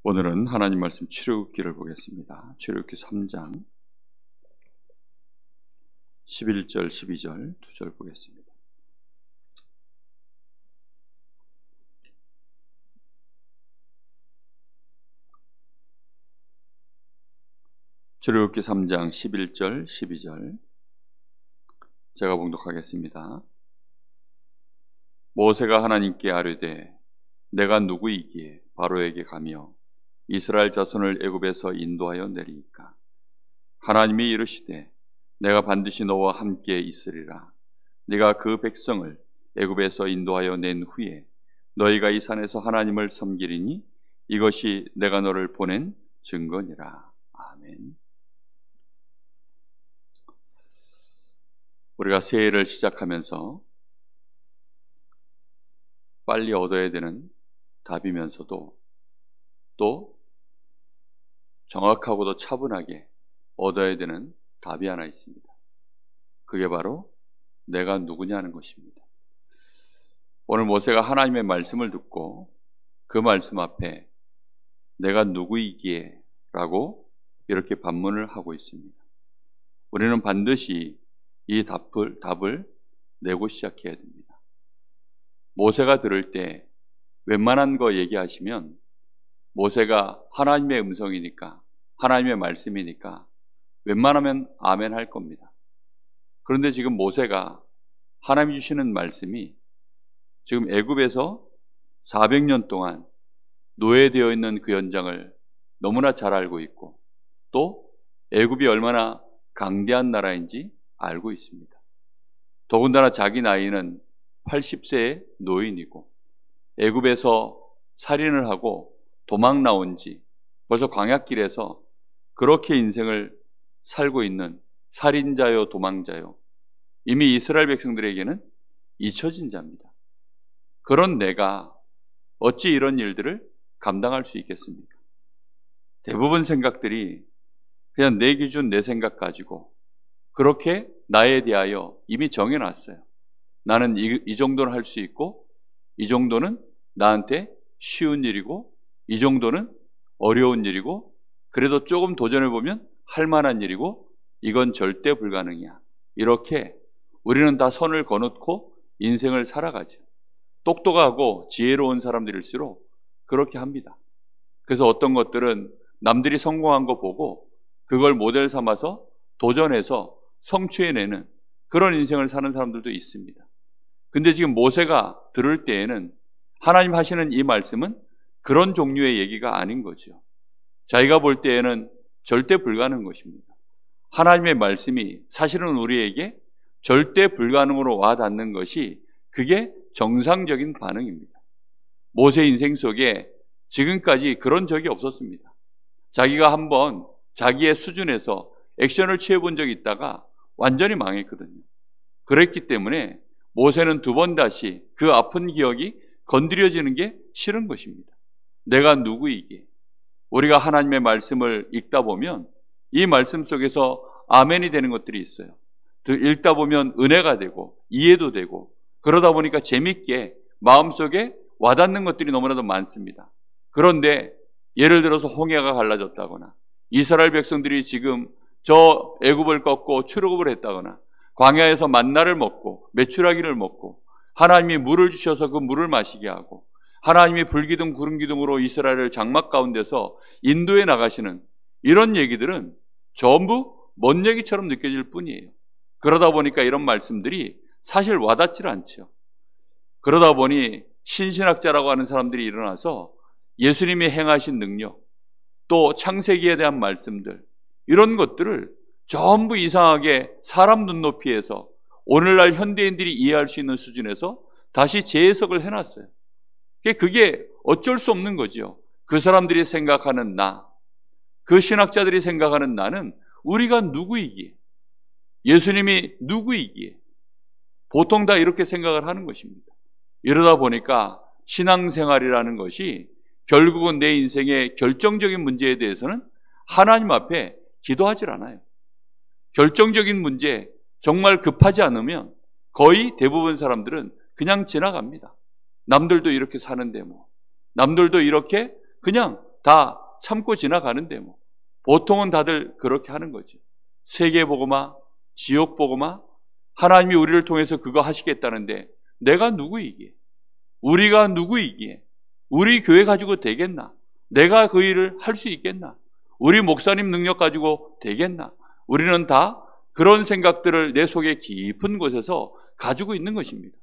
오늘은 하나님 말씀 출애굽기를 보겠습니다. 출애굽기 3장 11절 12절 2절 보겠습니다. 출애굽기 3장 11절 12절 제가 봉독하겠습니다. 모세가 하나님께 아뢰되 내가 누구이기에 바로에게 가며 이스라엘 자손을 애굽에서 인도하여 내리이까. 하나님이 이르시되 내가 반드시 너와 함께 있으리라. 네가 그 백성을 애굽에서 인도하여 낸 후에 너희가 이 산에서 하나님을 섬기리니 이것이 내가 너를 보낸 증거니라. 아멘. 우리가 새해를 시작하면서 빨리 얻어야 되는 답이면서도 또 정확하고도 차분하게 얻어야 되는 답이 하나 있습니다. 그게 바로 내가 누구냐는 것입니다. 오늘 모세가 하나님의 말씀을 듣고 그 말씀 앞에 내가 누구이기에 라고 이렇게 반문을 하고 있습니다. 우리는 반드시 이 답을 내고 시작해야 됩니다. 모세가 들을 때 웬만한 거 얘기하시면 모세가 하나님의 음성이니까, 하나님의 말씀이니까 웬만하면 아멘 할 겁니다. 그런데 지금 모세가 하나님이 주시는 말씀이 지금 애굽에서 400년 동안 노예되어 있는 그 현장을 너무나 잘 알고 있고 또 애굽이 얼마나 강대한 나라인지 알고 있습니다. 더군다나 자기 나이는 80세의 노인이고 애굽에서 살인을 하고 도망 나온 지 벌써 광야길에서 그렇게 인생을 살고 있는 살인자요 도망자요, 이미 이스라엘 백성들에게는 잊혀진 자입니다. 그런 내가 어찌 이런 일들을 감당할 수 있겠습니까? 대부분 생각들이 그냥 내 기준 내 생각 가지고 그렇게 나에 대하여 이미 정해놨어요. 나는 이 정도는 할 수 있고 이 정도는 나한테 쉬운 일이고 이 정도는 어려운 일이고 그래도 조금 도전해보면 할 만한 일이고 이건 절대 불가능이야. 이렇게 우리는 다 선을 거놓고 인생을 살아가죠. 똑똑하고 지혜로운 사람들일수록 그렇게 합니다. 그래서 어떤 것들은 남들이 성공한 거 보고 그걸 모델 삼아서 도전해서 성취해내는 그런 인생을 사는 사람들도 있습니다. 근데 지금 모세가 들을 때에는 하나님 하시는 이 말씀은 그런 종류의 얘기가 아닌 거죠. 자기가 볼 때에는 절대 불가능한 것입니다. 하나님의 말씀이 사실은 우리에게 절대 불가능으로 와닿는 것이 그게 정상적인 반응입니다. 모세 인생 속에 지금까지 그런 적이 없었습니다. 자기가 한번 자기의 수준에서 액션을 취해본 적이 있다가 완전히 망했거든요. 그랬기 때문에 모세는 두 번 다시 그 아픈 기억이 건드려지는 게 싫은 것입니다. 내가 누구이기에. 우리가 하나님의 말씀을 읽다 보면 이 말씀 속에서 아멘이 되는 것들이 있어요. 읽다 보면 은혜가 되고 이해도 되고 그러다 보니까 재밌게 마음속에 와닿는 것들이 너무나도 많습니다. 그런데 예를 들어서 홍해가 갈라졌다거나 이스라엘 백성들이 지금 저 애굽을 꺾고 출애굽을 했다거나 광야에서 만나를 먹고 메추라기를 먹고 하나님이 물을 주셔서 그 물을 마시게 하고 하나님이 불기둥 구름기둥으로 이스라엘을 장막 가운데서 인도해 나가시는 이런 얘기들은 전부 먼 얘기처럼 느껴질 뿐이에요. 그러다 보니까 이런 말씀들이 사실 와닿질 않죠. 그러다 보니 신신학자라고 하는 사람들이 일어나서 예수님이 행하신 능력 또 창세기에 대한 말씀들 이런 것들을 전부 이상하게 사람 눈높이에서 오늘날 현대인들이 이해할 수 있는 수준에서 다시 재해석을 해놨어요. 그게 어쩔 수 없는 거죠. 그 사람들이 생각하는 나, 그 신학자들이 생각하는 나는 우리가 누구이기에, 예수님이 누구이기에 보통 다 이렇게 생각을 하는 것입니다. 이러다 보니까 신앙생활이라는 것이 결국은 내 인생의 결정적인 문제에 대해서는 하나님 앞에 기도하질 않아요. 결정적인 문제, 정말 급하지 않으면 거의 대부분 사람들은 그냥 지나갑니다. 남들도 이렇게 사는데 뭐, 남들도 이렇게 그냥 다 참고 지나가는데 뭐. 보통은 다들 그렇게 하는 거죠. 세계복음화, 지옥복음화, 하나님이 우리를 통해서 그거 하시겠다는데 내가 누구이기에? 우리가 누구이기에? 우리 교회 가지고 되겠나? 내가 그 일을 할 수 있겠나? 우리 목사님 능력 가지고 되겠나? 우리는 다 그런 생각들을 내 속에 깊은 곳에서 가지고 있는 것입니다.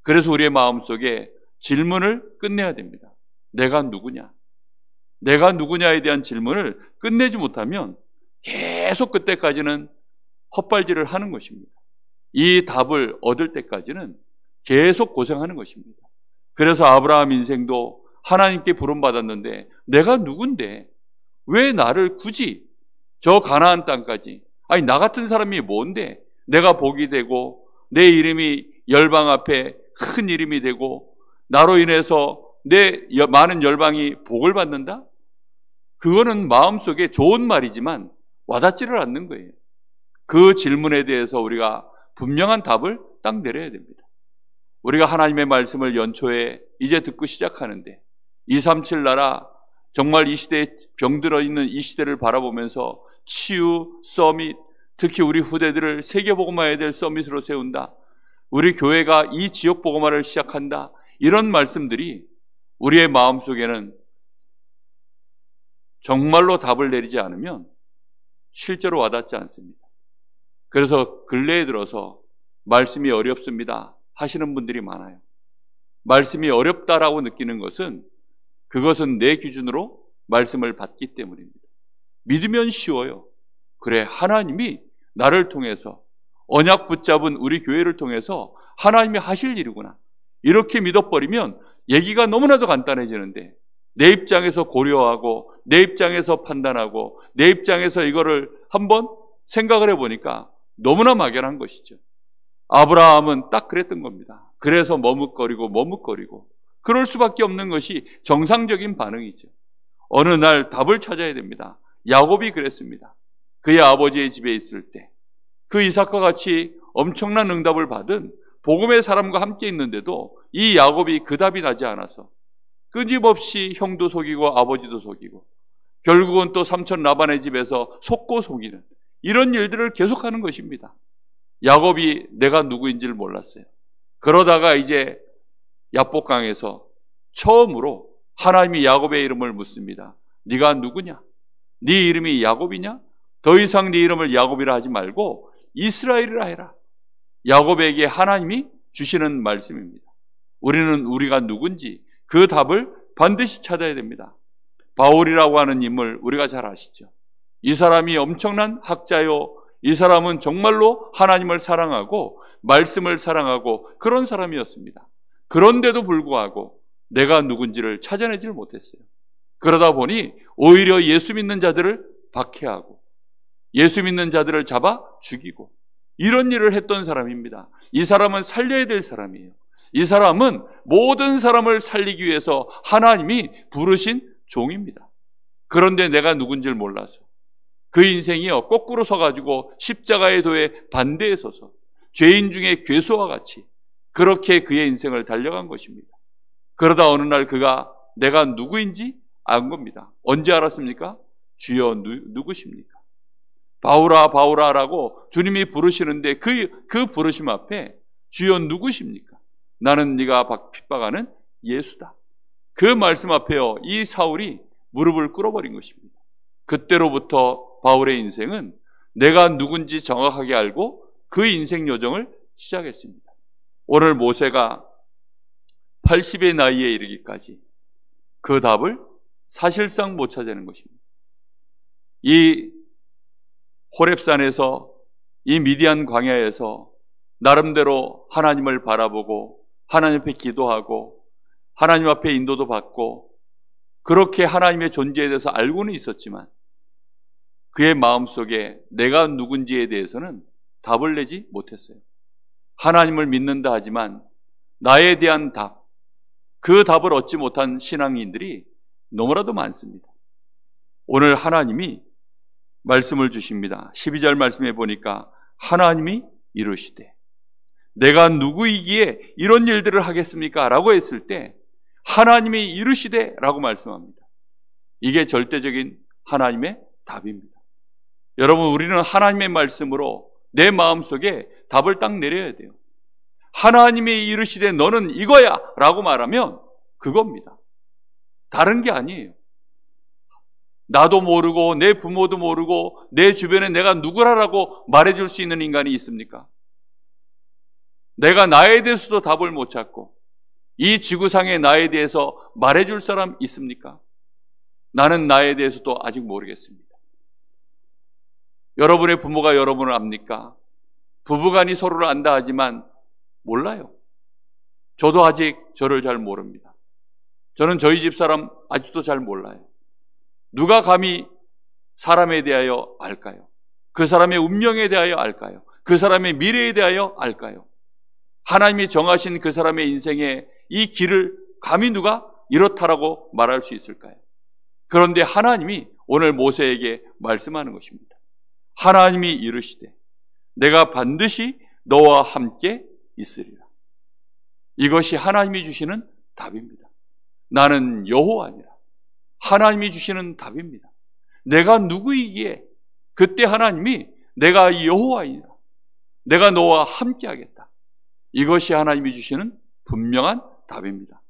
그래서 우리의 마음속에 질문을 끝내야 됩니다. 내가 누구냐? 내가 누구냐에 대한 질문을 끝내지 못하면 계속 그때까지는 헛발질을 하는 것입니다. 이 답을 얻을 때까지는 계속 고생하는 것입니다. 그래서 아브라함 인생도 하나님께 부름받았는데 내가 누군데 왜 나를 굳이 저 가나안 땅까지, 아니 나 같은 사람이 뭔데 내가 복이 되고 내 이름이 열방 앞에 큰 이름이 되고 나로 인해서 내 많은 열방이 복을 받는다? 그거는 마음속에 좋은 말이지만 와닿지를 않는 거예요. 그 질문에 대해서 우리가 분명한 답을 딱 내려야 됩니다. 우리가 하나님의 말씀을 연초에 이제 듣고 시작하는데 237 나라, 정말 이 시대에 병들어 있는 이 시대를 바라보면서 치유 서밋, 특히 우리 후대들을 세계복음화해야 될 서밋으로 세운다, 우리 교회가 이 지역복음화를 시작한다, 이런 말씀들이 우리의 마음속에는 정말로 답을 내리지 않으면 실제로 와닿지 않습니다. 그래서 근래에 들어서 말씀이 어렵습니다 하시는 분들이 많아요. 말씀이 어렵다라고 느끼는 것은 그것은 내 기준으로 말씀을 받기 때문입니다. 믿으면 쉬워요. 그래, 하나님이 나를 통해서 언약 붙잡은 우리 교회를 통해서 하나님이 하실 일이구나, 이렇게 믿어버리면 얘기가 너무나도 간단해지는데 내 입장에서 고려하고 내 입장에서 판단하고 내 입장에서 이거를 한번 생각을 해보니까 너무나 막연한 것이죠. 아브라함은 딱 그랬던 겁니다. 그래서 머뭇거리고 그럴 수밖에 없는 것이 정상적인 반응이죠. 어느 날 답을 찾아야 됩니다. 야곱이 그랬습니다. 그의 아버지의 집에 있을 때 그 이삭과 같이 엄청난 응답을 받은 복음의 사람과 함께 있는데도 이 야곱이 그 답이 나지 않아서 끊임없이 형도 속이고 아버지도 속이고 결국은 또 삼촌 라반의 집에서 속고 속이는 이런 일들을 계속하는 것입니다. 야곱이 내가 누구인지를 몰랐어요. 그러다가 이제 야복강에서 처음으로 하나님이 야곱의 이름을 묻습니다. 네가 누구냐? 네 이름이 야곱이냐? 더 이상 네 이름을 야곱이라 하지 말고 이스라엘이라 해라. 야곱에게 하나님이 주시는 말씀입니다. 우리는 우리가 누군지 그 답을 반드시 찾아야 됩니다. 바울이라고 하는 인물 우리가 잘 아시죠? 이 사람이 엄청난 학자요, 이 사람은 정말로 하나님을 사랑하고 말씀을 사랑하고 그런 사람이었습니다. 그런데도 불구하고 내가 누군지를 찾아내질 못했어요. 그러다 보니 오히려 예수 믿는 자들을 박해하고 예수 믿는 자들을 잡아 죽이고 이런 일을 했던 사람입니다. 이 사람은 살려야 될 사람이에요. 이 사람은 모든 사람을 살리기 위해서 하나님이 부르신 종입니다. 그런데 내가 누군지를 몰라서 그 인생이요, 거꾸로 서가지고 십자가의 도에 반대에 서서 죄인 중에 괴수와 같이 그렇게 그의 인생을 달려간 것입니다. 그러다 어느 날 그가 내가 누구인지 안 겁니다. 언제 알았습니까? 주여 누구십니까? 바울아 바울아라고 주님이 부르시는데 그 부르심 앞에 주여 누구십니까? 나는 네가 핍박하는 예수다. 그 말씀 앞에요, 이 사울이 무릎을 꿇어버린 것입니다. 그때로부터 바울의 인생은 내가 누군지 정확하게 알고 그 인생 요정을 시작했습니다. 오늘 모세가 80의 나이에 이르기까지 그 답을 사실상 못 찾아내는 것입니다. 이 호렙산에서, 이 미디안 광야에서 나름대로 하나님을 바라보고 하나님 앞에 기도하고 하나님 앞에 인도도 받고 그렇게 하나님의 존재에 대해서 알고는 있었지만 그의 마음속에 내가 누군지에 대해서는 답을 내지 못했어요. 하나님을 믿는다 하지만 나에 대한 답, 그 답을 얻지 못한 신앙인들이 너무나도 많습니다. 오늘 하나님이 말씀을 주십니다. 12절 말씀에 보니까 하나님이 이르시되 내가 누구이기에 이런 일들을 하겠습니까? 라고 했을 때 하나님이 이르시되 라고 말씀합니다. 이게 절대적인 하나님의 답입니다. 여러분, 우리는 하나님의 말씀으로 내 마음속에 답을 딱 내려야 돼요. 하나님이 이르시되 너는 이거야 라고 말하면 그겁니다. 다른 게 아니에요. 나도 모르고 내 부모도 모르고 내 주변에 내가 누구라라고 말해줄 수 있는 인간이 있습니까? 내가 나에 대해서도 답을 못 찾고 이 지구상의 나에 대해서 말해줄 사람 있습니까? 나는 나에 대해서도 아직 모르겠습니다. 여러분의 부모가 여러분을 압니까? 부부간이 서로를 안다 하지만 몰라요. 저도 아직 저를 잘 모릅니다. 저는 저희 집 사람 아직도 잘 몰라요. 누가 감히 사람에 대하여 알까요? 그 사람의 운명에 대하여 알까요? 그 사람의 미래에 대하여 알까요? 하나님이 정하신 그 사람의 인생에 이 길을 감히 누가 이렇다라고 말할 수 있을까요? 그런데 하나님이 오늘 모세에게 말씀하는 것입니다. 하나님이 이르시되 내가 반드시 너와 함께 있으리라. 이것이 하나님이 주시는 답입니다. 나는 여호와니라. 하나님이 주시는 답입니다. 내가 누구이기에 그때 하나님이 내가 여호와이니라. 내가 너와 함께 하겠다. 이것이 하나님이 주시는 분명한 답입니다.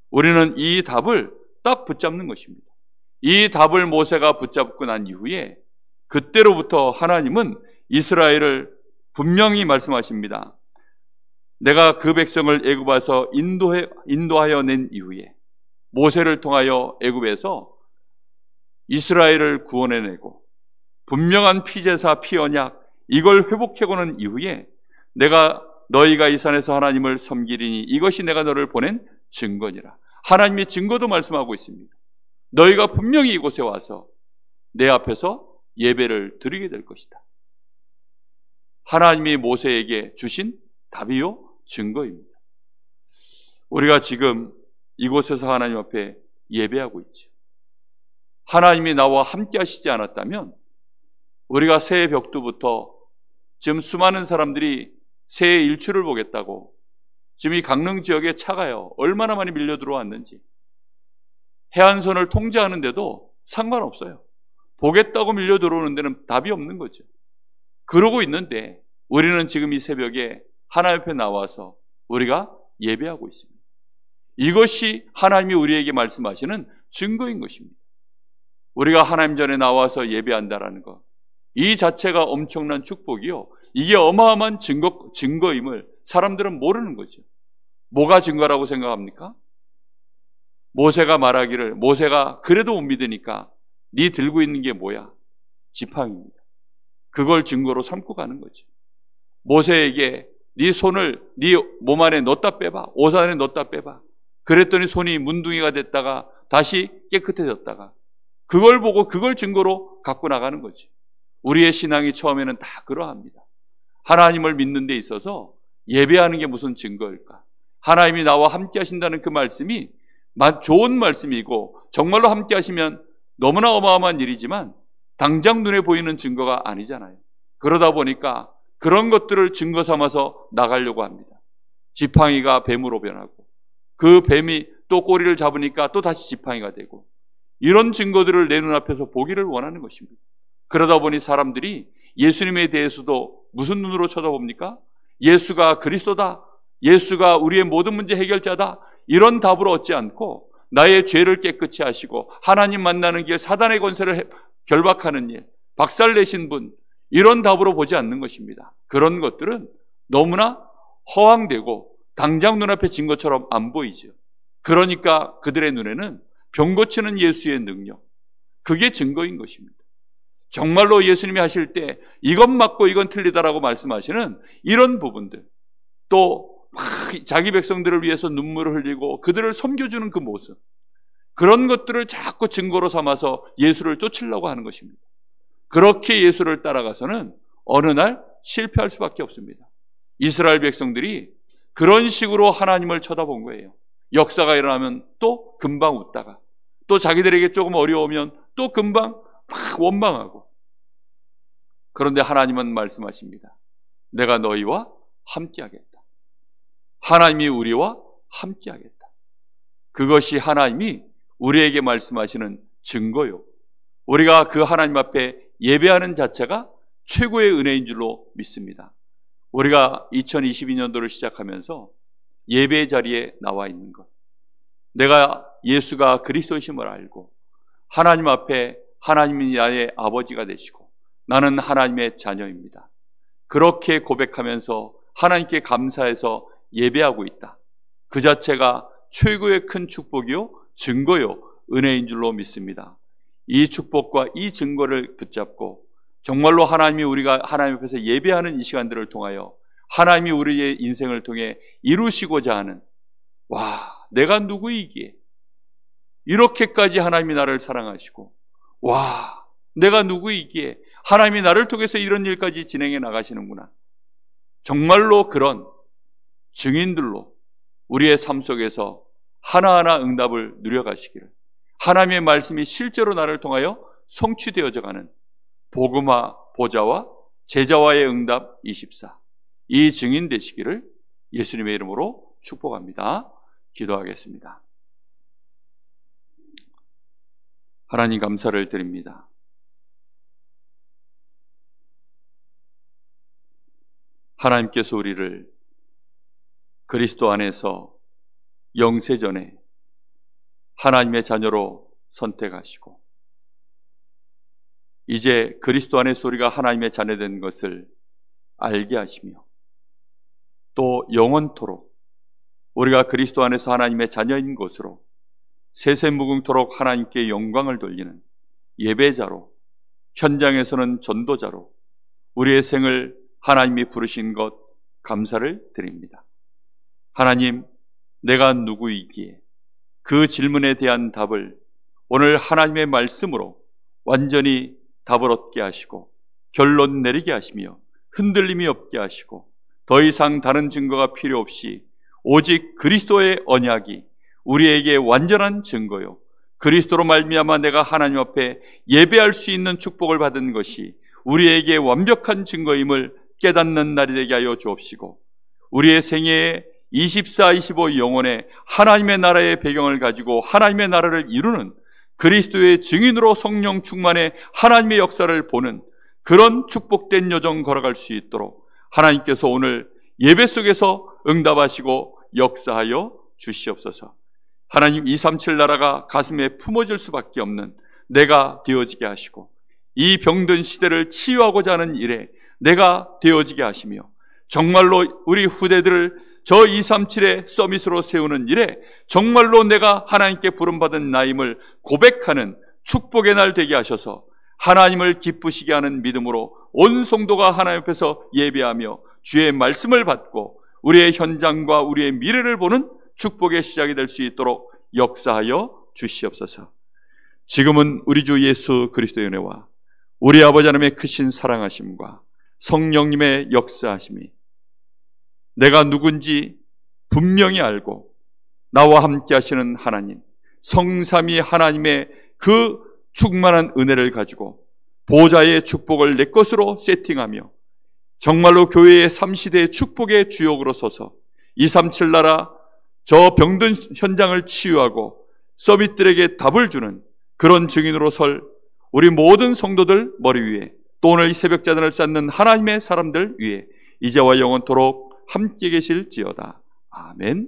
우리는 이 답을 딱 붙잡는 것입니다. 이 답을 모세가 붙잡고 난 이후에 그때로부터 하나님은 이스라엘을 분명히 말씀하십니다. 내가 그 백성을 애굽에서 인도하여 낸 이후에 모세를 통하여 애굽에서 이스라엘을 구원해내고 분명한 피제사 피언약 이걸 회복해오는 이후에 내가 너희가 이 산에서 하나님을 섬기리니 이것이 내가 너를 보낸 증거니라. 하나님의 증거도 말씀하고 있습니다. 너희가 분명히 이곳에 와서 내 앞에서 예배를 드리게 될 것이다. 하나님이 모세에게 주신 답이요 증거입니다. 우리가 지금 이곳에서 하나님 앞에 예배하고 있죠. 하나님이 나와 함께 하시지 않았다면 우리가 새해 벽두부터 지금 수많은 사람들이 새해 일출을 보겠다고 지금 이 강릉 지역에 차가요 얼마나 많이 밀려 들어왔는지 해안선을 통제하는데도 상관없어요. 보겠다고 밀려 들어오는 데는 답이 없는 거죠. 그러고 있는데 우리는 지금 이 새벽에 하나님 앞에 나와서 우리가 예배하고 있습니다. 이것이 하나님이 우리에게 말씀하시는 증거인 것입니다. 우리가 하나님 전에 나와서 예배한다라는 것, 이 자체가 엄청난 축복이요, 이게 어마어마한 증거임을 사람들은 모르는 거죠. 뭐가 증거라고 생각합니까? 모세가 말하기를, 모세가 그래도 못 믿으니까 네 들고 있는 게 뭐야? 지팡이입니다. 그걸 증거로 삼고 가는 거죠. 모세에게 네 손을 네 몸 안에 넣었다 빼봐, 옷 안에 넣었다 빼봐. 그랬더니 손이 문둥이가 됐다가 다시 깨끗해졌다가 그걸 보고 그걸 증거로 갖고 나가는 거지. 우리의 신앙이 처음에는 다 그러합니다. 하나님을 믿는 데 있어서 예배하는 게 무슨 증거일까? 하나님이 나와 함께 하신다는 그 말씀이 좋은 말씀이고 정말로 함께 하시면 너무나 어마어마한 일이지만 당장 눈에 보이는 증거가 아니잖아요. 그러다 보니까 그런 것들을 증거 삼아서 나가려고 합니다. 지팡이가 뱀으로 변하고 그 뱀이 또 꼬리를 잡으니까 또 다시 지팡이가 되고, 이런 증거들을 내 눈앞에서 보기를 원하는 것입니다. 그러다 보니 사람들이 예수님에 대해서도 무슨 눈으로 쳐다봅니까? 예수가 그리스도다, 예수가 우리의 모든 문제 해결자다, 이런 답을 얻지 않고 나의 죄를 깨끗이 하시고 하나님 만나는 길, 사단의 권세를 결박하는 일, 박살내신 분, 이런 답으로 보지 않는 것입니다. 그런 것들은 너무나 허황되고 당장 눈앞에 증거처럼 안 보이죠. 그러니까 그들의 눈에는 병 고치는 예수의 능력, 그게 증거인 것입니다. 정말로 예수님이 하실 때 이건 맞고 이건 틀리다라고 말씀하시는 이런 부분들, 또 자기 백성들을 위해서 눈물을 흘리고 그들을 섬겨주는 그 모습, 그런 것들을 자꾸 증거로 삼아서 예수를 쫓으려고 하는 것입니다. 그렇게 예수를 따라가서는 어느 날 실패할 수밖에 없습니다. 이스라엘 백성들이 그런 식으로 하나님을 쳐다본 거예요. 역사가 일어나면 또 금방 웃다가, 또 자기들에게 조금 어려우면 또 금방 막 원망하고. 그런데 하나님은 말씀하십니다. 내가 너희와 함께 하겠다. 하나님이 우리와 함께 하겠다. 그것이 하나님이 우리에게 말씀하시는 증거요. 우리가 그 하나님 앞에 예배하는 자체가 최고의 은혜인 줄로 믿습니다. 우리가 2022년도를 시작하면서 예배 자리에 나와 있는 것, 내가 예수가 그리스도심을 알고 하나님 앞에 하나님이 나의 아버지가 되시고 나는 하나님의 자녀입니다. 그렇게 고백하면서 하나님께 감사해서 예배하고 있다. 그 자체가 최고의 큰 축복이요, 증거요, 은혜인 줄로 믿습니다. 이 축복과 이 증거를 붙잡고 정말로 우리가 하나님 앞에서 예배하는 이 시간들을 통하여 하나님이 우리의 인생을 통해 이루시고자 하는, 와, 내가 누구이기에 이렇게까지 하나님이 나를 사랑하시고, 와, 내가 누구이기에 하나님이 나를 통해서 이런 일까지 진행해 나가시는구나. 정말로 그런 증인들로 우리의 삶 속에서 하나하나 응답을 누려가시기를, 하나님의 말씀이 실제로 나를 통하여 성취되어져 가는 복음화 보좌와 제자와의 응답 24, 이 증인 되시기를 예수님의 이름으로 축복합니다. 기도하겠습니다. 하나님 감사를 드립니다. 하나님께서 우리를 그리스도 안에서 영세전에 하나님의 자녀로 선택하시고 이제 그리스도 안에서 우리가 하나님의 자녀된 것을 알게 하시며 또 영원토록 우리가 그리스도 안에서 하나님의 자녀인 것으로 세세무궁토록 하나님께 영광을 돌리는 예배자로, 현장에서는 전도자로 우리의 생을 하나님이 부르신 것 감사를 드립니다. 하나님, 내가 누구이기에 그 질문에 대한 답을 오늘 하나님의 말씀으로 완전히 답을 얻게 하시고 결론 내리게 하시며 흔들림이 없게 하시고 더 이상 다른 증거가 필요 없이 오직 그리스도의 언약이 우리에게 완전한 증거요, 그리스도로 말미암아 내가 하나님 앞에 예배할 수 있는 축복을 받은 것이 우리에게 완벽한 증거임을 깨닫는 날이 되게 하여 주옵시고 우리의 생애에 24, 25 영혼의 하나님의 나라의 배경을 가지고 하나님의 나라를 이루는 그리스도의 증인으로 성령 충만의 하나님의 역사를 보는 그런 축복된 여정 걸어갈 수 있도록 하나님께서 오늘 예배 속에서 응답하시고 역사하여 주시옵소서. 하나님, 237 나라가 가슴에 품어질 수밖에 없는 내가 되어지게 하시고 이 병든 시대를 치유하고자 하는 일에 내가 되어지게 하시며 정말로 우리 후대들을 저 237의 서밋으로 세우는 일에 정말로 내가 하나님께 부름받은 나임을 고백하는 축복의 날 되게 하셔서 하나님을 기쁘시게 하는 믿음으로 온 성도가 하나님 앞에서 예배하며 주의 말씀을 받고 우리의 현장과 우리의 미래를 보는 축복의 시작이 될 수 있도록 역사하여 주시옵소서. 지금은 우리 주 예수 그리스도의 은혜와 우리 아버지 하나님의 크신 사랑하심과 성령님의 역사하심이 내가 누군지 분명히 알고 나와 함께 하시는 하나님, 성삼위 하나님의 그 충만한 은혜를 가지고 보좌의 축복을 내 것으로 세팅하며 정말로 교회의 3시대의 축복의 주역으로 서서 237 나라 저 병든 현장을 치유하고 서밋들에게 답을 주는 그런 증인으로 설 우리 모든 성도들 머리 위에 또 오늘 이 새벽자단을 쌓는 하나님의 사람들 위에 이제와 영원토록 함께 계실지어다. 아멘.